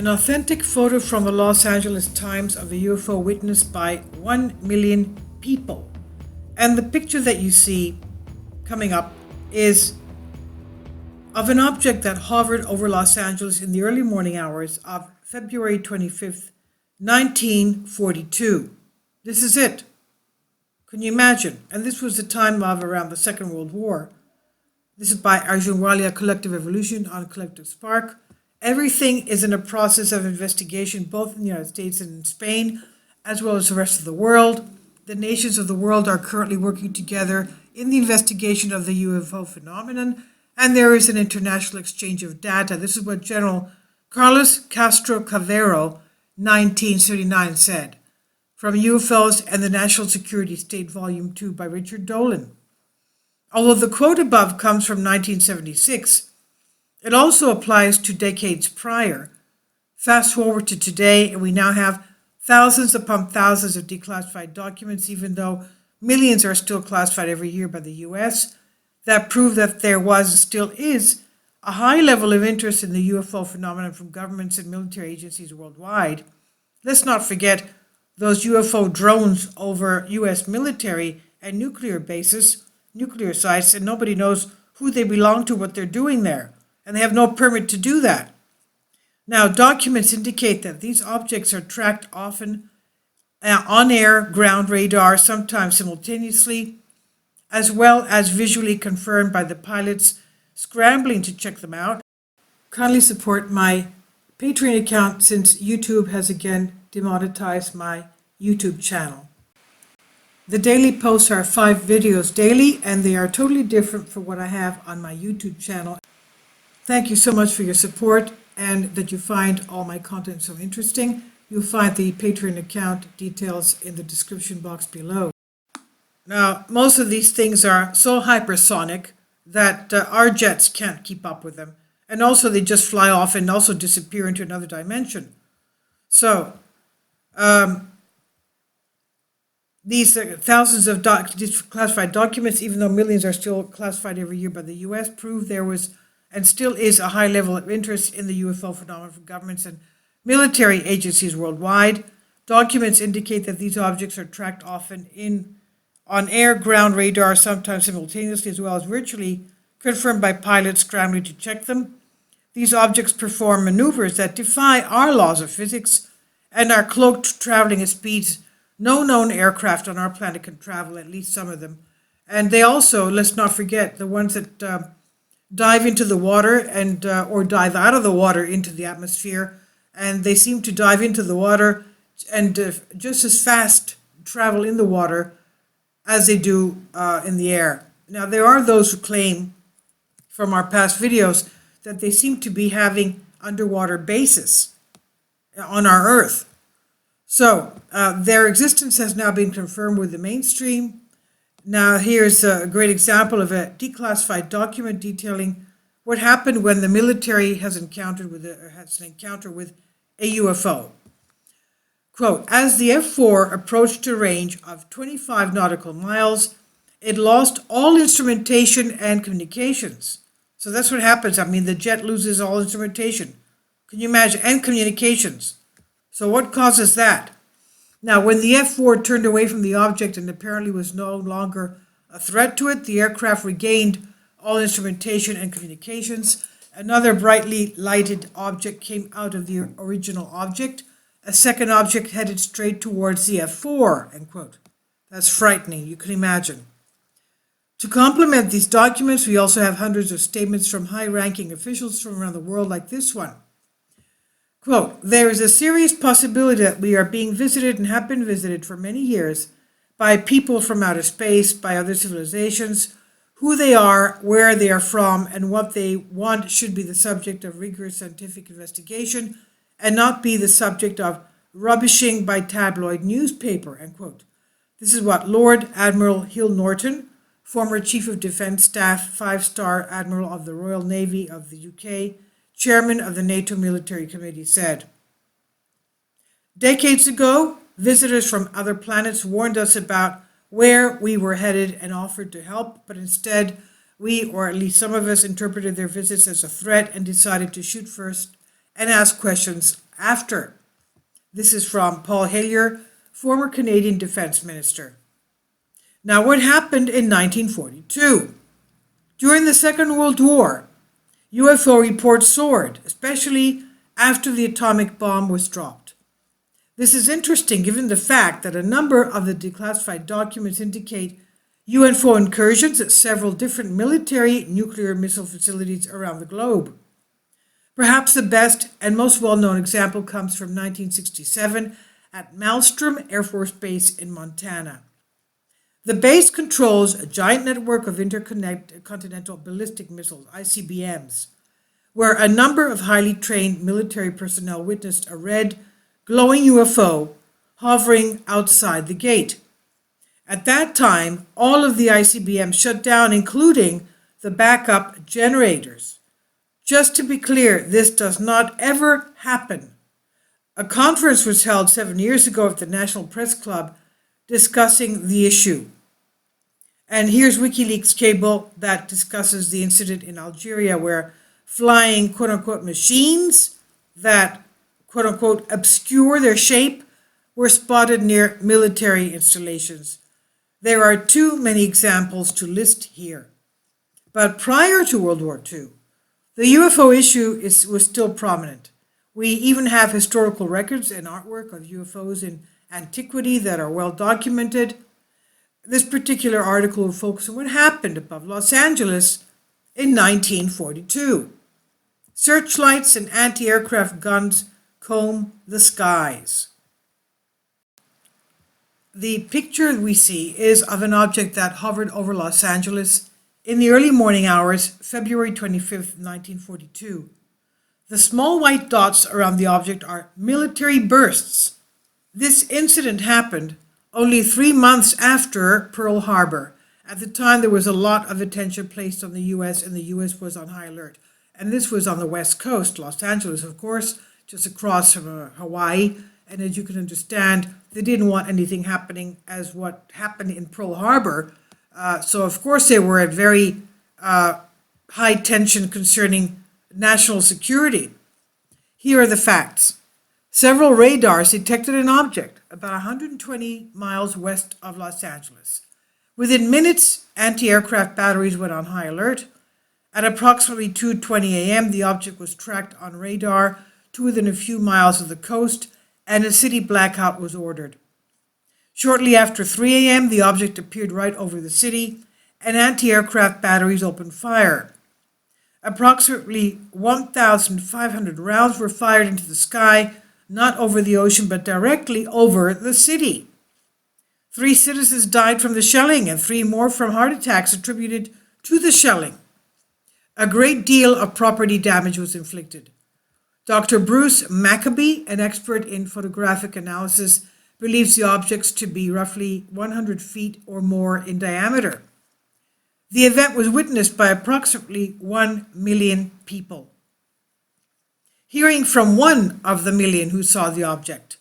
An authentic photo from the Los Angeles Times of a UFO witnessed by 1 million people. And the picture that you see coming up is of an object that hovered over Los Angeles in the early morning hours of February 25th, 1942. This is it. Can you imagine? And this was the time of around the Second World War. This is by Arjunwalia Collective Evolution on Collective Spark. Everything is in a process of investigation, both in the United States and in Spain, as well as the rest of the world. The nations of the world are currently working together in the investigation of the UFO phenomenon, and there is an international exchange of data. This is what General Carlos Castro Cavero, 1939, said. From UFOs and the National Security State, Volume 2 by Richard Dolan. Although the quote above comes from 1976, it also applies to decades prior. Fast forward to today, and we now have thousands upon thousands of declassified documents, even though millions are still classified every year by the US, that prove that there was and still is a high level of interest in the UFO phenomenon from governments and military agencies worldwide. Let's not forget those UFO drones over US military and nuclear bases, nuclear sites, and nobody knows who they belong to, what they're doing there. And they have no permit to do that. Now, documents indicate that these objects are tracked often on air, ground radar, sometimes simultaneously, as well as visually confirmed by the pilots scrambling to check them out. Kindly support my Patreon account since YouTube has again demonetized my YouTube channel. The daily posts are 5 videos daily, and they are totally different from what I have on my YouTube channel. Thank you so much for your support and that you find all my content so interesting. You'll find the Patreon account details in the description box below. Now, most of these things are so hypersonic that our jets can't keep up with them. And also they just fly off and also disappear into another dimension. So, these thousands of classified documents, even though millions are still classified every year by the US, prove there was and still is a high level of interest in the UFO phenomenon from governments and military agencies worldwide. Documents indicate that these objects are tracked often on air, ground, radar, sometimes simultaneously, as well as virtually, confirmed by pilots scrambling to check them. These objects perform maneuvers that defy our laws of physics and are cloaked, traveling at speeds no known aircraft on our planet can travel, at least some of them. And they also, let's not forget, the ones that dive into the water and or dive out of the water into the atmosphere, and they seem to dive into the water and just as fast travel in the water as they do in the air. Now, there are those who claim from our past videos that they seem to be having underwater bases on our Earth. So their existence has now been confirmed with the mainstream. Now, here's a great example of a declassified document detailing what happened when the military has an encounter with a UFO. Quote, as the F-4 approached a range of 25 nautical miles, it lost all instrumentation and communications. So that's what happens. I mean, the jet loses all instrumentation. Can you imagine? And communications. So what causes that? Now, when the F-4 turned away from the object and apparently was no longer a threat to it, the aircraft regained all instrumentation and communications. Another brightly lighted object came out of the original object. A second object headed straight towards the F-4, end quote. That's frightening, you can imagine. To complement these documents, we also have hundreds of statements from high-ranking officials from around the world like this one. Quote, there is a serious possibility that we are being visited and have been visited for many years by people from outer space, by other civilizations. Who they are, where they are from, and what they want should be the subject of rigorous scientific investigation and not be the subject of rubbishing by tabloid newspaper, end quote. This is what Lord Admiral Hill Norton, former Chief of Defence Staff, 5-star Admiral of the Royal Navy of the UK, Chairman of the NATO Military Committee, said. Decades ago, visitors from other planets warned us about where we were headed and offered to help, but instead we, or at least some of us, interpreted their visits as a threat and decided to shoot first and ask questions after. This is from Paul Hellyer, former Canadian Defence Minister. Now, what happened in 1942? During the Second World War, UFO reports soared, especially after the atomic bomb was dropped. This is interesting given the fact that a number of the declassified documents indicate UFO incursions at several different military nuclear missile facilities around the globe. Perhaps the best and most well-known example comes from 1967 at Malmstrom Air Force Base in Montana. The base controls a giant network of intercontinental ballistic missiles, ICBMs, where a number of highly trained military personnel witnessed a red, glowing UFO hovering outside the gate. At that time, all of the ICBMs shut down, including the backup generators. Just to be clear, this does not ever happen. A conference was held 7 years ago at the National Press Club discussing the issue. And here's WikiLeaks cable that discusses the incident in Algeria where flying quote-unquote machines that quote-unquote obscure their shape were spotted near military installations. There are too many examples to list here. But prior to World War II, the UFO issue was still prominent. We even have historical records and artwork of UFOs in antiquity that are well documented. This particular article will focus on what happened above Los Angeles in 1942. Searchlights and anti-aircraft guns comb the skies. The picture we see is of an object that hovered over Los Angeles in the early morning hours, February 25th, 1942. The small white dots around the object are military bursts. This incident happened only 3 months after Pearl Harbor. At the time, there was a lot of attention placed on the U.S., and the U.S. was on high alert. And this was on the West Coast, Los Angeles, of course, just across from Hawaii. And as you can understand, they didn't want anything happening as what happened in Pearl Harbor. So, of course, they were at very high tension concerning national security. Here are the facts. Several radars detected an object about 120 miles west of Los Angeles. Within minutes, anti-aircraft batteries went on high alert. At approximately 2:20 a.m., the object was tracked on radar to within a few miles of the coast, and a city blackout was ordered. Shortly after 3 a.m., the object appeared right over the city, and anti-aircraft batteries opened fire. Approximately 1,500 rounds were fired into the sky, not over the ocean, but directly over the city. 3 citizens died from the shelling, and 3 more from heart attacks attributed to the shelling. A great deal of property damage was inflicted. Dr. Bruce Maccabee, an expert in photographic analysis, believes the objects to be roughly 100 feet or more in diameter. The event was witnessed by approximately 1 million people. Hearing from one of the million who saw the object.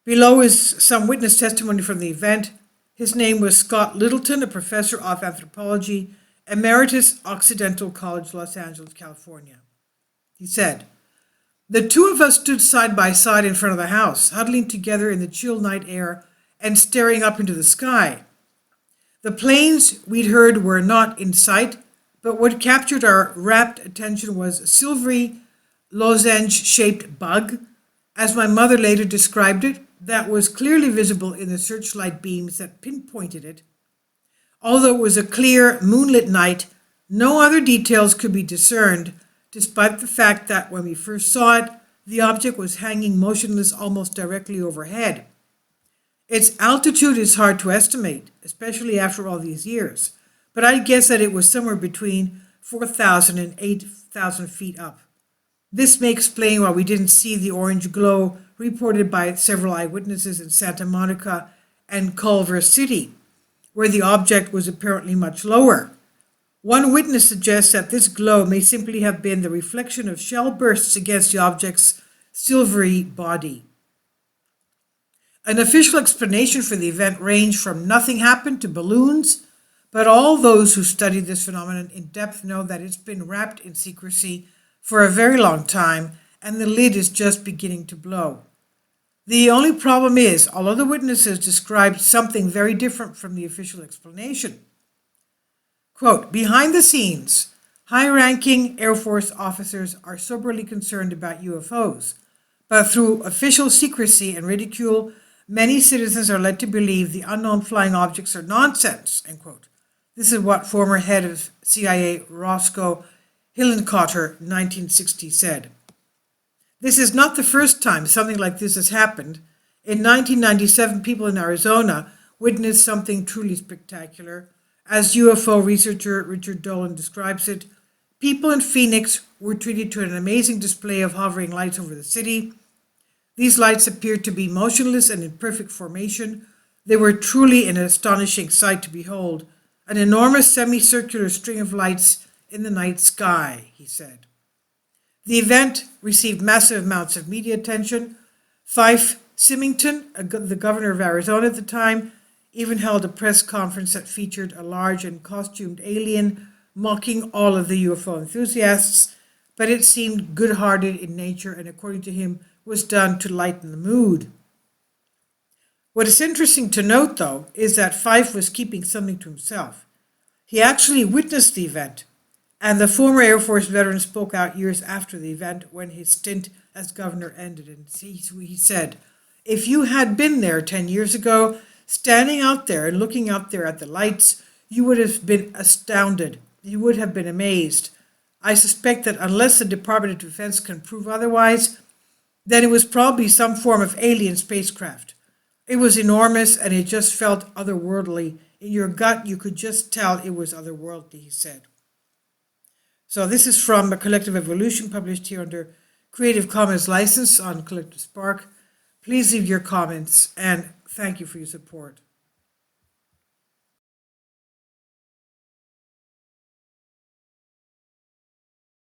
Below is some witness testimony from the event. His name was Scott Littleton, a professor of anthropology, Emeritus, Occidental College, Los Angeles, California. He said, "The 2 of us stood side by side in front of the house, huddling together in the chill night air and staring up into the sky. The planes we'd heard were not in sight, but what captured our rapt attention was a silvery, lozenge-shaped bug, as my mother later described it, that was clearly visible in the searchlight beams that pinpointed it. Although it was a clear, moonlit night, no other details could be discerned, despite the fact that when we first saw it, the object was hanging motionless almost directly overhead. Its altitude is hard to estimate, especially after all these years, but I'd guess that it was somewhere between 4,000 and 8,000 feet up. This may explain why we didn't see the orange glow reported by several eyewitnesses in Santa Monica and Culver City, where the object was apparently much lower. One witness suggests that this glow may simply have been the reflection of shell bursts against the object's silvery body. An official explanation for the event ranged from nothing happened to balloons, but all those who studied this phenomenon in depth know that it's been wrapped in secrecy for a very long time, and the lid is just beginning to blow. The only problem is, although the witnesses described something very different from the official explanation. Quote, behind the scenes, high-ranking Air Force officers are soberly concerned about UFOs, but through official secrecy and ridicule, many citizens are led to believe the unknown flying objects are nonsense, end quote. This is what former head of CIA Roscoe Hillenkotter, 1960, said. This is not the first time something like this has happened. In 1997, people in Arizona witnessed something truly spectacular. As UFO researcher Richard Dolan describes it, people in Phoenix were treated to an amazing display of hovering lights over the city. These lights appeared to be motionless and in perfect formation. They were truly an astonishing sight to behold, an enormous semicircular string of lights in the night sky, he said. The event received massive amounts of media attention. Fife Symington, the governor of Arizona at the time, even held a press conference that featured a large and costumed alien mocking all of the UFO enthusiasts, but it seemed good-hearted in nature and, according to him, was done to lighten the mood. What is interesting to note, though, is that Fife was keeping something to himself. He actually witnessed the event, and the former Air Force veteran spoke out years after the event when his stint as governor ended. And he said, if you had been there 10 years ago, standing out there and looking out there at the lights, you would have been astounded. You would have been amazed. I suspect that unless the Department of Defense can prove otherwise, then it was probably some form of alien spacecraft. It was enormous and it just felt otherworldly. In your gut, you could just tell it was otherworldly, he said. So this is from a Collective Evolution, published here under Creative Commons license on Collective Spark. Please leave your comments and thank you for your support.